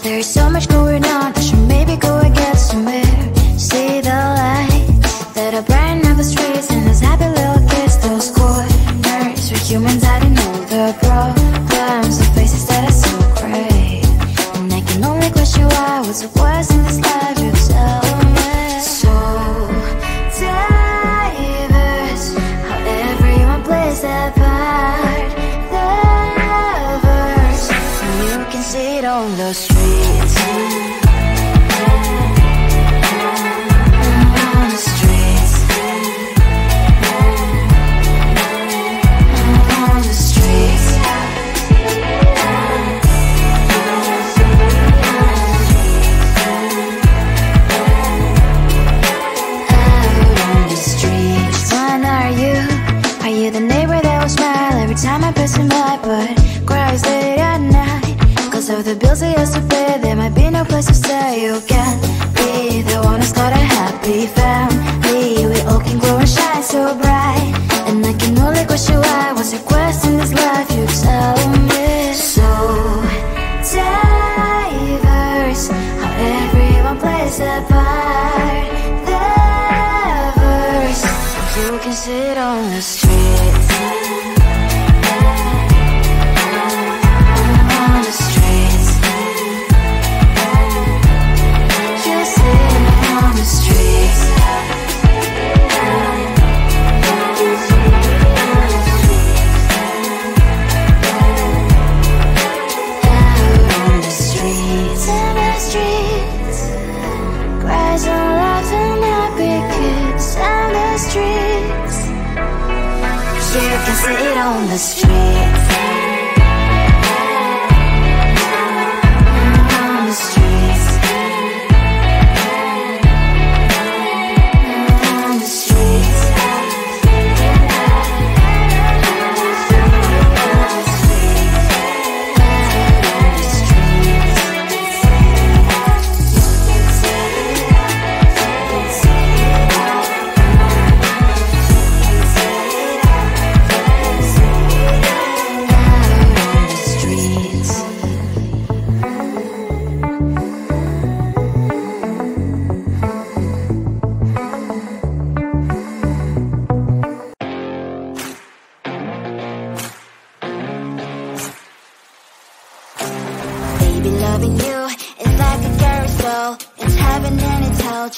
There's so much going on, I should maybe go and get somewhere. See the lights that are brighten up the streets, and those happy little kids, those corners where humans hiding all the problems, the faces that are so great. And I can only question why, what's the worst in this life, you tell me. So diverse, how everyone plays their part. The verse, and you can see it on the street. Time I pass him by, but cries late at night. Cause of the bills he has to pay, there might be no place to stay. You can't be the one who's got a happy family. We all can glow and shine so bright. And I can only question why, what's your quest in this life, you tell me. So diverse, how everyone plays their part. The verse, you can sit on the street. Sit on the streets. On the streets. On the streets.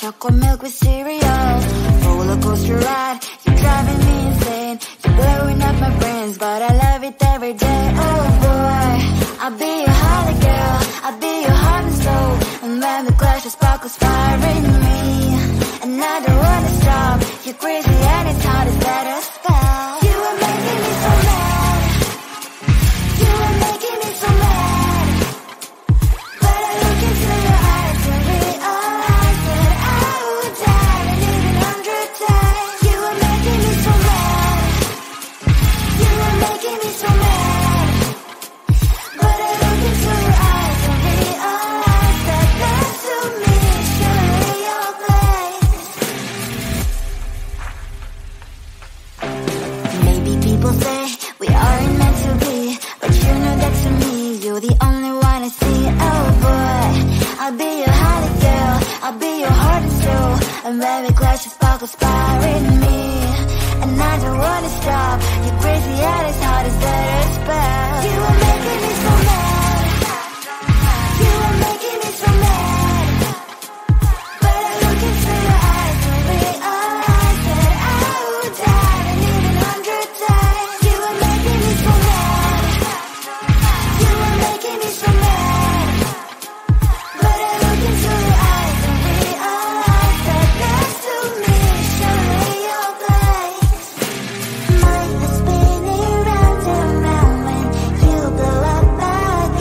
Chocolate milk with cereal, roller coaster ride. You're driving me insane. You're blowing up my brains, but I love it every day. Oh boy, I'll be your holly girl. I'll be your heart and soul. And when we clash, the sparkles fire in me. And I don't wanna stop. You're crazy and it's hard to set a spell. You are making me so mad. You are making me so mad. But I look into your eyes and realize that I would die and even 100 times. You are making me so mad. You are making me so mad. But I look into your eyes and realize that that's to me surely your place. Maybe people say we aren't meant to be, but you know that to me you're the only one I see. Oh boy, I'll be your holly girl. I'll be your heart and soul. And when we clash, the sparkles fire in me. And I don't wanna stop. You're crazy and it's hard to set a spell. You are making me so mad. You are making me so mad. But I look into your eyes and realize that I would die and even 100 times. You are making me so mad. You are making me so mad. But I look into your eyes and realize that that's to me surely your place. Mind is spinning round and round when you blow up again.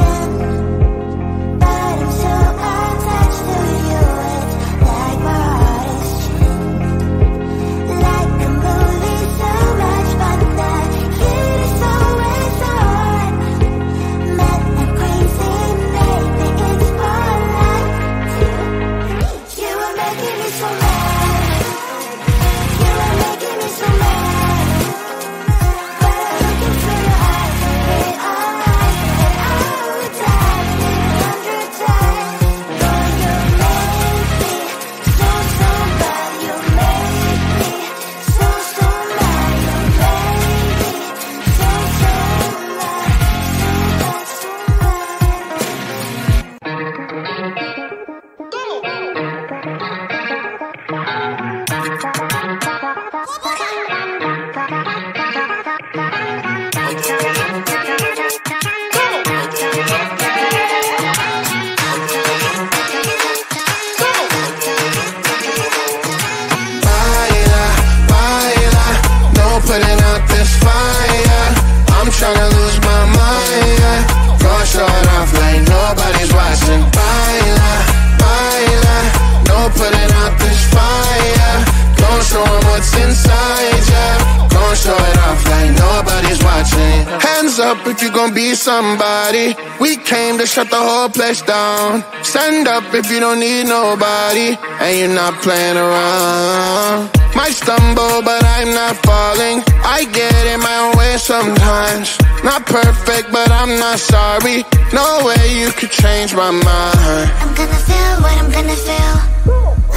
up if you gon' be somebody. We came to shut the whole place down. Stand up if you don't need nobody, and you're not playing around. Might stumble, but I'm not falling. I get in my own way sometimes. Not perfect, but I'm not sorry. No way you could change my mind. I'm gonna feel what I'm gonna feel.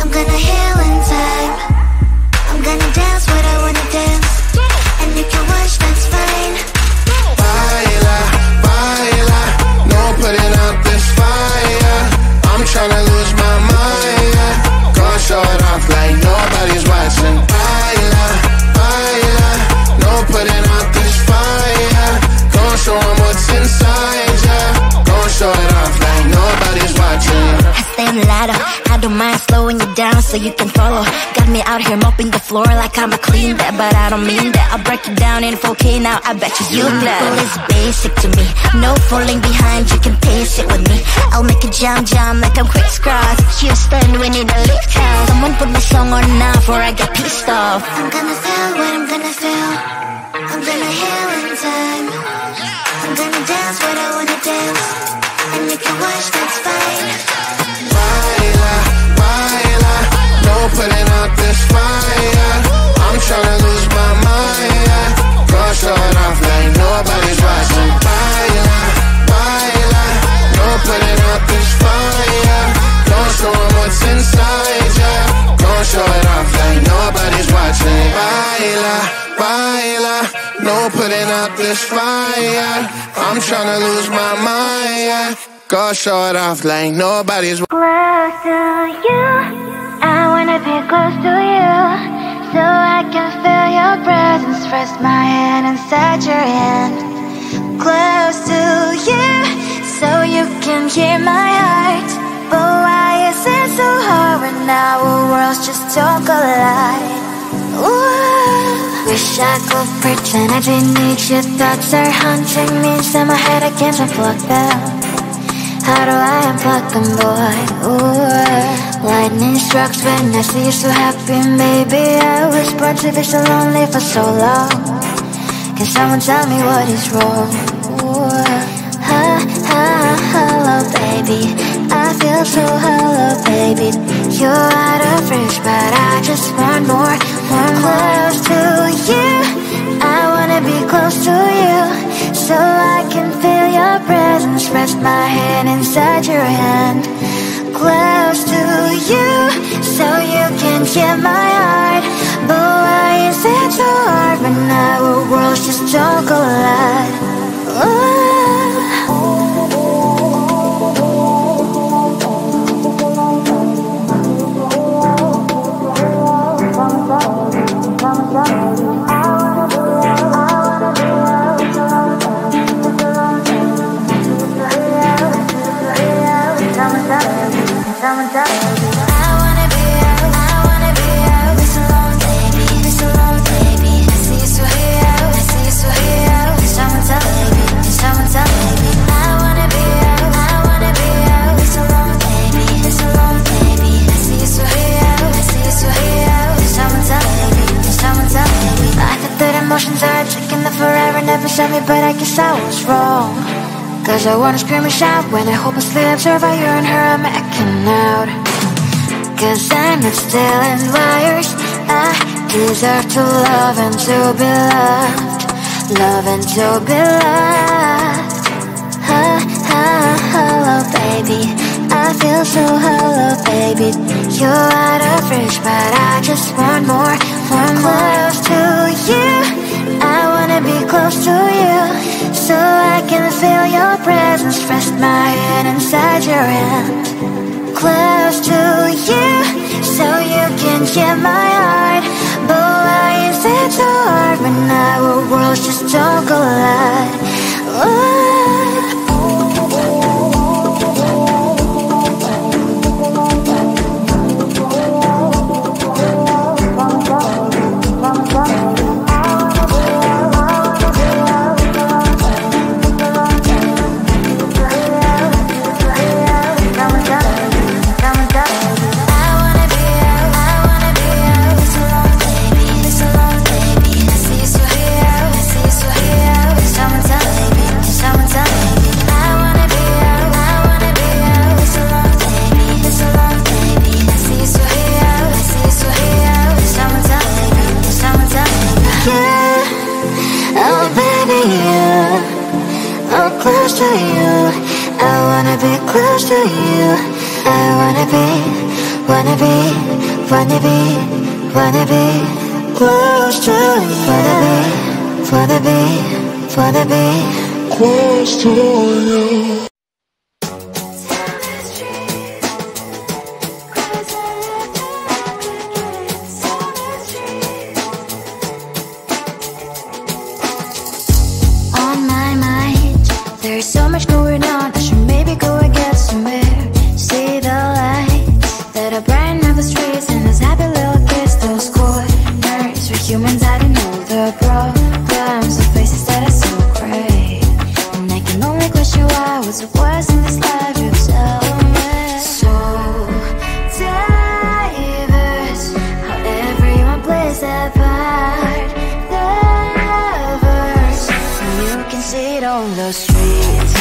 I'm gonna heal in time. I'm gonna dance what I wanna dance. And you can watch, that's fine. Baila, baila, no putting out this fire. I'm tryna lose my mind, yeah. Go show it off like nobody's watching. Baila, baila, no putting out this fire. Go show 'em what's inside, yeah. Go show it off like nobody's watching. I stand louder, I don't mind slowing you down so you can follow. Got me out here mopping the floor like I'm a clean that, but I don't mean that. I'll break it down in 4K now, I bet you glad. Well, it's basic to me, no falling behind, you can pace it with me. I'll make it jam like I'm crisscross. Houston, we need a lift house. Someone put my song on now before I get pissed off. I'm gonna feel what I'm gonna feel. I'm gonna heal in time. I'm gonna dance what I wanna dance. And you can watch, that's fine. Baila, baila, no putting out this fire. I'm tryna lose my mind, yeah. Go show it off like nobody's watching. Baila, baila, no putting out this fire. Don't show 'em what's inside, yeah. Go show it off like nobody's watching. Baila, baila, no putting out this fire. I'm tryna lose my mind, yeah. Go show it off like nobody's Close to you, I wanna be close to you, so I can feel your presence. Rest my hand inside your hand. Close to you, so you can hear my heart. But why is it so hard when our worlds just don't collide? Ooh, wish I could pretend I didn't need you. Thoughts are haunting me, in my head I can't unplug them. How do I unplug them, boy? Ooh, lightning strikes when I see you so happy. Maybe I was born to be so lonely for so long. Can someone tell me what is wrong? Ooh, hello, baby. I feel so hollow, baby. You're out of reach, but I just want more. Close to you, I wanna be close to you, so I can feel your presence. Rest my hand inside your hand. Close to you, so you can hear my heart. But why is it so hard when our worlds just don't collide? Emotions are taking the forever, never saw me, but I guess I was wrong. Cause I wanna scream and shout when I hopelessly observe how you and her are making out. Cause I'm not stealing wires, I deserve to love and to be loved. Love and to be loved. Hello, baby, I feel so hollow, baby. You're out of reach, but I just want more. Close to you, I wanna be close to you, so I can feel your presence. Rest my hand inside your hand. Close to you, so you can hear my heart. But why is it so hard when our worlds just don't collide? Someone tell me to you. I wanna be, wanna be, wanna be, wanna be close to you. Wanna be, wanna be close to you. On my mind, there's so much going on. I should maybe go and get somewhere. See the lights that are brighten up the streets, and those happy little kids, those corners where humans hiding all the problems, the faces that are so gray. And I can only question why, what's the worst in this life, you tell me. So diverse, how everyone plays their part. Lovers, and you can see it on the streets.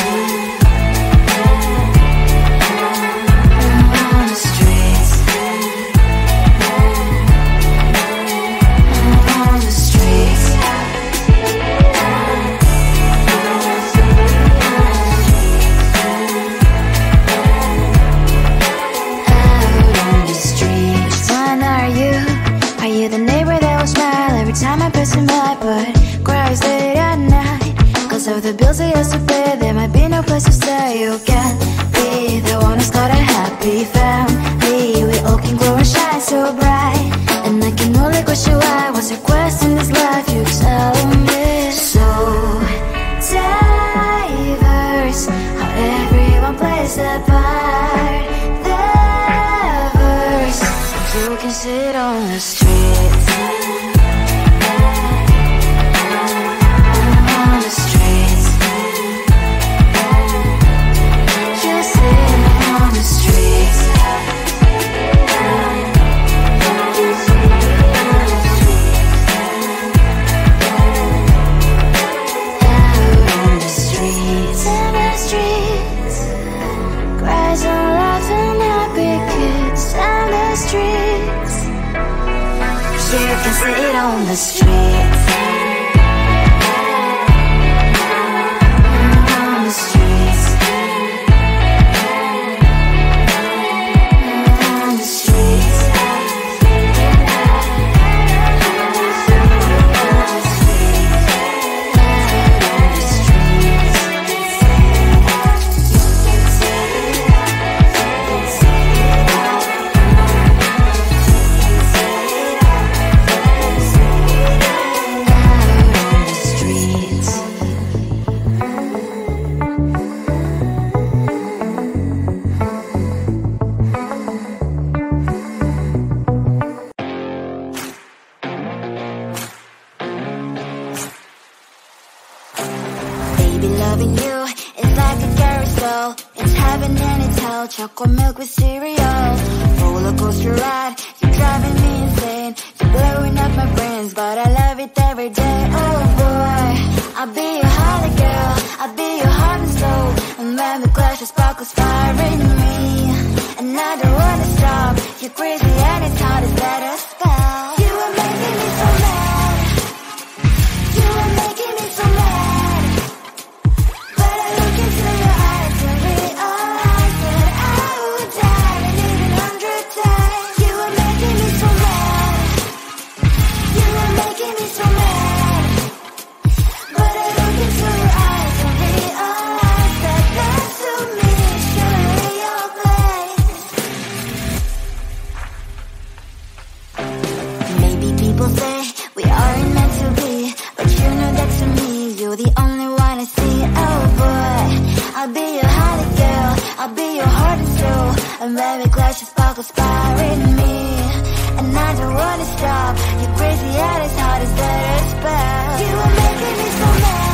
Time I pass by, but cries late at night. Cause of the bills I used to pay, there might be no place to stay. You can be the one who's got a happy family. We all can grow and shine so bright. And I can only question why, what's your quest in this life, you tell me. So diverse, how everyone plays their part. Lovers, you can sit on the streets. You can sit on the streets. On the streets. On the streets. Loving you is like a carousel. It's heaven and it's hell. Chocolate milk with cereal. Roller coaster ride, you're driving me insane. You're blowing up my brains, but I love it every day. Oh boy, I'll be your holly girl, I'll be your heart and soul. And when the clash of sparkles fire in me, and I don't wanna stop. You're crazy and it's hard to let us spell. You are making me so mad. You are making me so mad. People say we aren't meant to be, but you know that to me, you're the only one I see. Oh boy, I'll be your holly girl, I'll be your heart and soul. And when we clash, your sparkles fire in me, and I don't wanna stop. You're crazy and as hard as that spell. You are making me so mad.